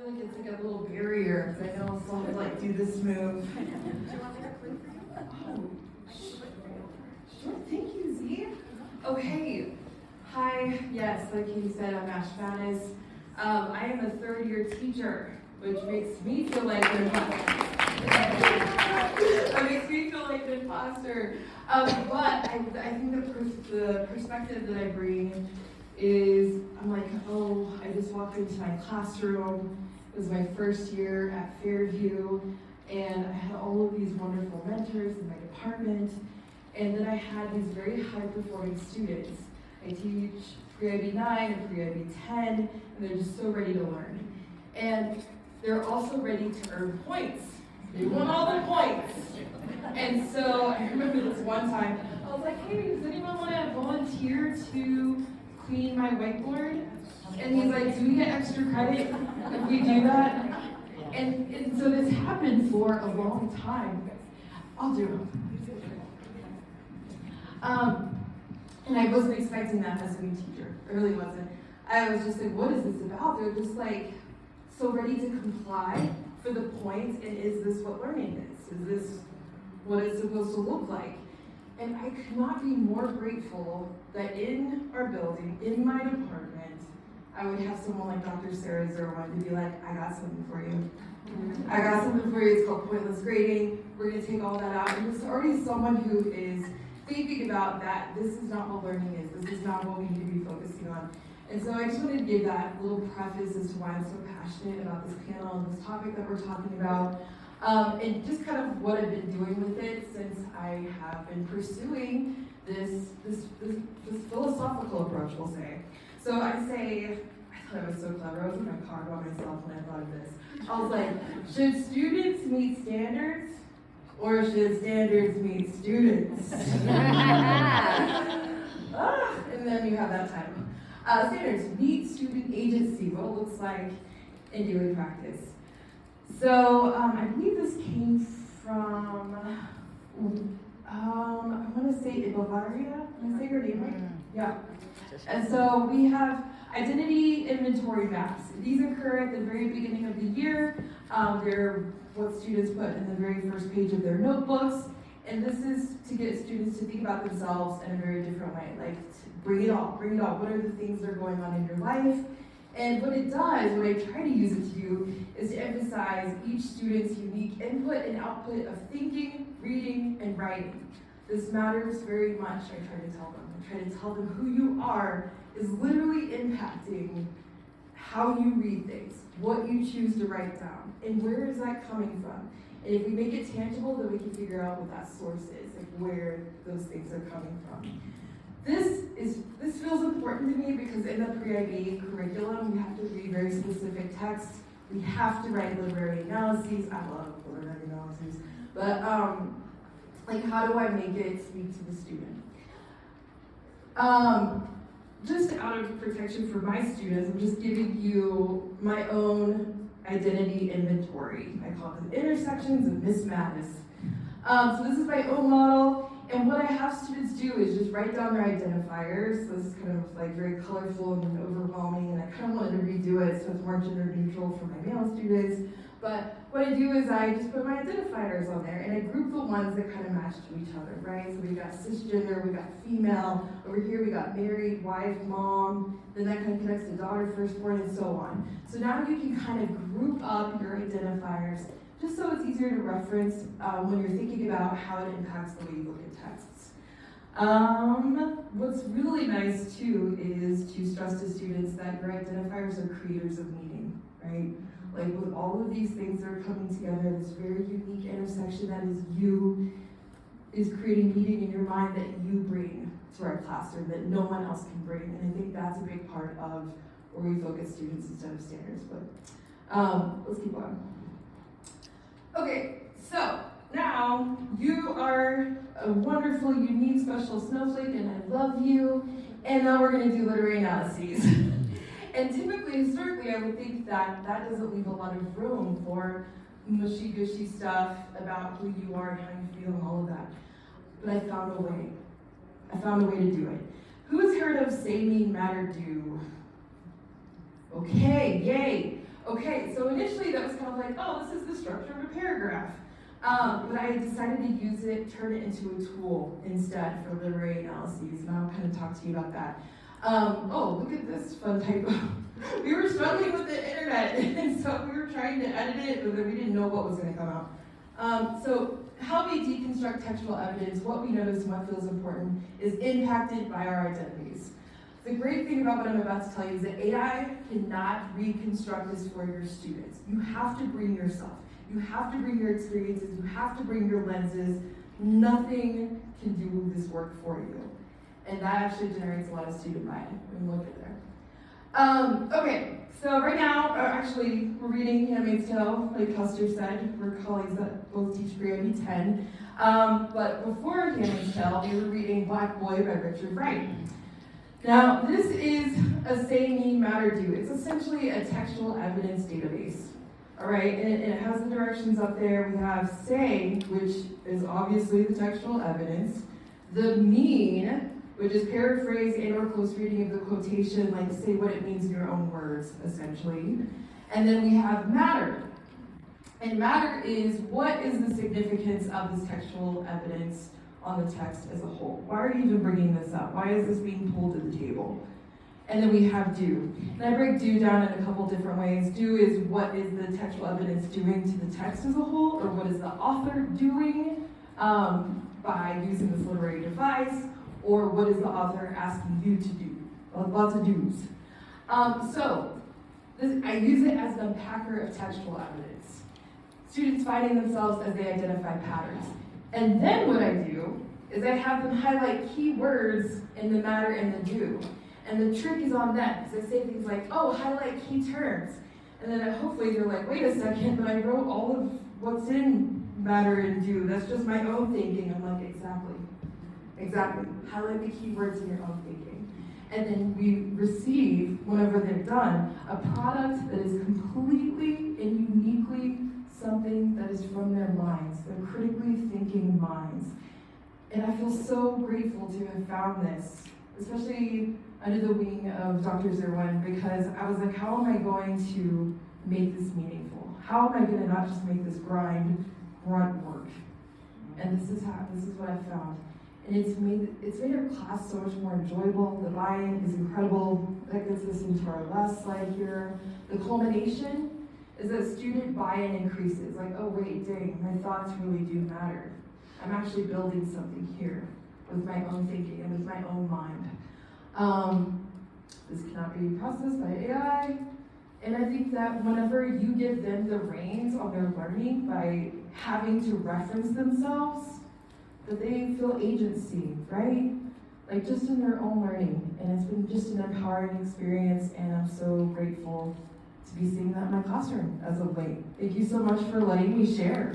feel like it's like a little barrier, because I know some like do this move. Do you want me to click for you? Oh, sure, thank you, Z. Oh, hey. Hi, yes, like Katie said, I'm Mattys. I am a third-year teacher, which makes me feel like an imposter. That makes me feel like an imposter. But I think the perspective that I bring is, I'm like, oh, I just walked into my classroom. It was my first year at Fairview, and I had all of these wonderful mentors in my department, and then I had these very high-performing students. I teach pre-IB 9 and pre-IB 10, and they're just so ready to learn. And they're also ready to earn points. They want all the points. And so I remember this one time, I was like, hey, does anyone want to volunteer to clean my whiteboard? And he's like, do we get extra credit if we do that? And so this happened for a long time. I'll do it. And I wasn't expecting that as a new teacher. I really wasn't. I was just like, what is this about? They're just like so ready to comply for the point, and is this what learning is? Is this what it's supposed to look like? And I could not be more grateful that in our building, in my department, I would have someone like Dr. Sarah Zerwan to be like, I got something for you. I got something for you, it's called pointless grading. We're gonna take all that out. And there's already someone who is thinking about that this is not what learning is. This is not what we need to be focusing on. And so I just wanted to give that little preface as to why I'm so passionate about this panel and this topic that we're talking about. And just kind of what I've been doing with it since I have been pursuing this philosophical approach, we'll say. So I say, I thought I was so clever. I was in my car by myself when I thought of this. I was like, should students meet standards, or should standards meet students? And then you have that title. Standards meet student agency, what it looks like in daily practice. So I believe this came from, I want to say Bavaria. Can I say her name right? Yeah. And so we have identity inventory maps. These occur at the very beginning of the year. They're what students put in the very first page of their notebooks. And this is to get students to think about themselves in a very different way. Like, bring it all, bring it all. What are the things that are going on in your life? And what it does, what I try to use it to do, is to emphasize each student's unique input and output of thinking, reading, and writing. This matters very much, I try to tell them. I try to tell them who you are is literally impacting how you read things, what you choose to write down, and where is that coming from? And if we make it tangible, then we can figure out what that source is, like where those things are coming from. This feels important to me because in the pre-IB curriculum, we have to read very specific texts. We have to write literary analyses. I love literary analyses. But like, how do I make it speak to the student? Just out of protection for my students, I'm just giving you my own identity inventory. I call it the intersections of Miss Mattys. So this is my own model, and what I have students do is just write down their identifiers. So this is kind of like very colorful and overwhelming, and I kind of wanted to redo it so it's more gender neutral for my male students. But what I do is I just put my identifiers on there, and I group the ones that kind of match to each other, right? So we got cisgender, we got female, over here we got married, wife, mom, then that kind of connects to daughter, firstborn, and so on. So now you can kind of group up your identifiers, just so it's easier to reference when you're thinking about how it impacts the way you look at texts. What's really nice too is to stress to students that your identifiers are creators of meaning, right? Like with all of these things that are coming together, this very unique intersection that is you, is creating meaning in your mind that you bring to our classroom that no one else can bring. And I think that's a big part of where we focus students instead of standards. But let's keep on. Okay, so now you are a wonderful, unique, special snowflake, and I love you. And now we're going to do literary analyses. And typically, historically, I would think that that doesn't leave a lot of room for mushy-gushy stuff about who you are and how you feel and all of that. But I found a way. I found a way to do it. Who has heard of say, mean, matter, do? Okay, yay. Okay, so initially that was kind of like, oh, this is the structure of a paragraph. But I decided to use it, turn it into a tool instead for literary analyses, and I'll kind of talk to you about that. Oh, look at this fun typo. We were struggling with the internet, and so we were trying to edit it, but we didn't know what was going to come out. So how we deconstruct textual evidence, what we notice and what feels important, is impacted by our identities. The great thing about what I'm about to tell you is that AI cannot reconstruct this for your students. You have to bring yourself. You have to bring your experiences. You have to bring your lenses. Nothing can do this work for you. And that actually generates a lot of student buy-in. We'll get there. Okay, so right now, actually, we're reading Handmaid's Tale, like Custer said. We're colleagues that both teach pre-IB 10. But before Handmaid's Tale, we were reading Black Boy by Richard Wright. Now, this is a say, mean, matter, do. It's essentially a textual evidence database. All right, and it has the directions up there. We have say, which is obviously the textual evidence. The mean, which is paraphrase and or close reading of the quotation, like say what it means in your own words, essentially. And then we have matter. And matter is what is the significance of this textual evidence on the text as a whole? Why are you even bringing this up? Why is this being pulled to the table? And then we have do. And I break do down in a couple different ways. Do is what is the textual evidence doing to the text as a whole, or what is the author doing by using this literary device, or what is the author asking you to do? Lots of do's. I use it as an unpacker of textual evidence. Students finding themselves as they identify patterns. And then what I do is I have them highlight key words in the matter and the do. And the trick is on them, because I say things like, oh, highlight key terms. And then hopefully they're like, wait a second, but I wrote all of what's in matter and do. That's just my own thinking. I'm like, exactly. Highlight the key words in your own thinking. And then we receive, whenever they're done, a product that is completely and uniquely something that is from their minds, their critically thinking minds. And I feel so grateful to have found this, especially under the wing of Dr. Zerwin, because I was like, how am I going to make this meaningful? How am I going to not just make this grunt work? And this is what I found. And it's made our class so much more enjoyable. The buy-in is incredible. That gets us into our last slide here. The culmination is that student buy-in increases. Like, oh wait, dang, my thoughts really do matter. I'm actually building something here with my own thinking and with my own mind. This cannot be processed by AI. And I think that whenever you give them the reins on their learning by having to reference themselves, that they feel agency, right? Like just in their own learning. And it's been just an empowering experience, and I'm so grateful to be seeing that in my classroom as of late. Thank you so much for letting me share.